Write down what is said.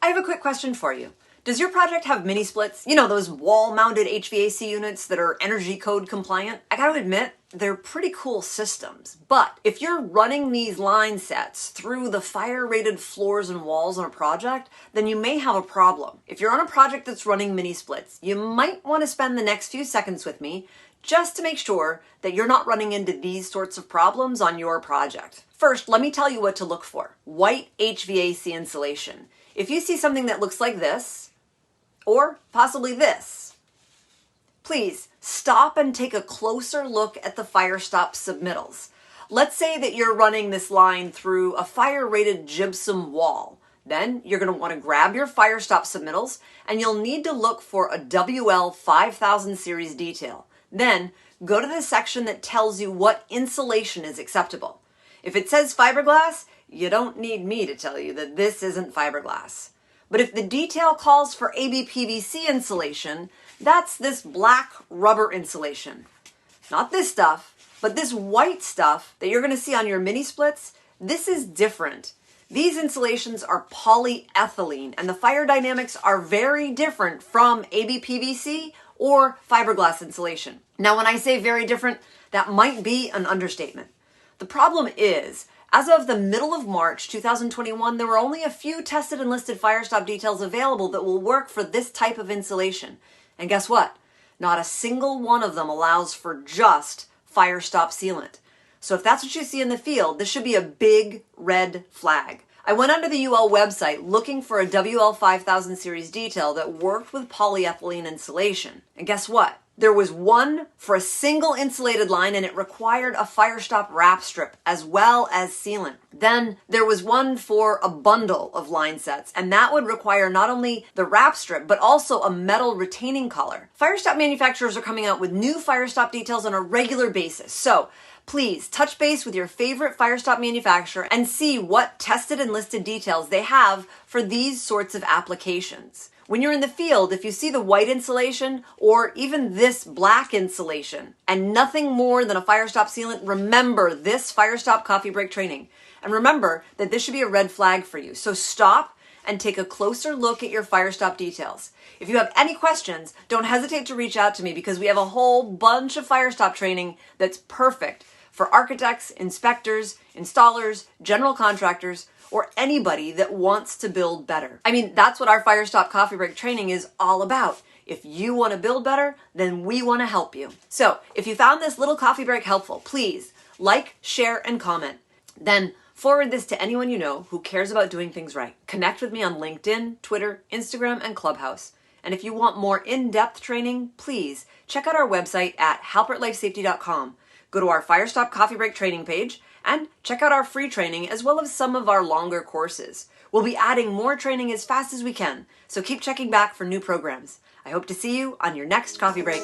I have a quick question for you. Does your project have mini splits? You know, those wall-mounted HVAC units that are energy code compliant? I gotta admit, they're pretty cool systems. But if you're running these line sets through the fire-rated floors and walls on a project, then you may have a problem. If you're on a project that's running mini splits, you might want to spend the next few seconds with me just to make sure that you're not running into these sorts of problems on your project. First, let me tell you what to look for. White HVAC insulation. If you see something that looks like this, or possibly this, please stop and take a closer look at the FireStop submittals. Let's say that you're running this line through a fire-rated gypsum wall. Then you're going to want to grab your FireStop submittals and you'll need to look for a WL 5000 series detail. Then go to the section that tells you what insulation is acceptable. If it says fiberglass, you don't need me to tell you that this isn't fiberglass. But if the detail calls for ABPVC insulation, that's this black rubber insulation. Not this stuff, but this white stuff that you're going to see on your mini splits, this is different. These insulations are polyethylene, and the fire dynamics are very different from ABPVC or fiberglass insulation. Now, when I say very different, that might be an understatement. The problem is, as of the middle of March 2021, there were only a few tested and listed FireStop details available that will work for this type of insulation. And guess what? Not a single one of them allows for just FireStop sealant. So if that's what you see in the field, this should be a big red flag. I went onto the UL website looking for a WL 5000 series detail that worked with polyethylene insulation. And guess what? There was one for a single insulated line and it required a FireStop wrap strip as well as sealant. Then there was one for a bundle of line sets and that would require not only the wrap strip but also a metal retaining collar. FireStop manufacturers are coming out with new FireStop details on a regular basis. So please touch base with your favorite FireStop manufacturer and see what tested and listed details they have for these sorts of applications. When you're in the field, if you see the white insulation or even this black insulation and nothing more than a FireStop sealant, remember this FireStop coffee break training. And remember that this should be a red flag for you. So stop and take a closer look at your FireStop details. If you have any questions, don't hesitate to reach out to me because we have a whole bunch of FireStop training that's perfect for architects, inspectors, installers, general contractors, or anybody that wants to build better. I mean, that's what our FireStop coffee break training is all about. If you want to build better, then we want to help you. So if you found this little coffee break helpful, please like, share, and comment. Then forward this to anyone you know who cares about doing things right. Connect with me on LinkedIn, Twitter, Instagram, and Clubhouse. And if you want more in-depth training, please check out our website at halpertlifesafety.com. Go to our FireStop coffee break training page and check out our free training as well as some of our longer courses. We'll be adding more training as fast as we can, so keep checking back for new programs. I hope to see you on your next coffee break.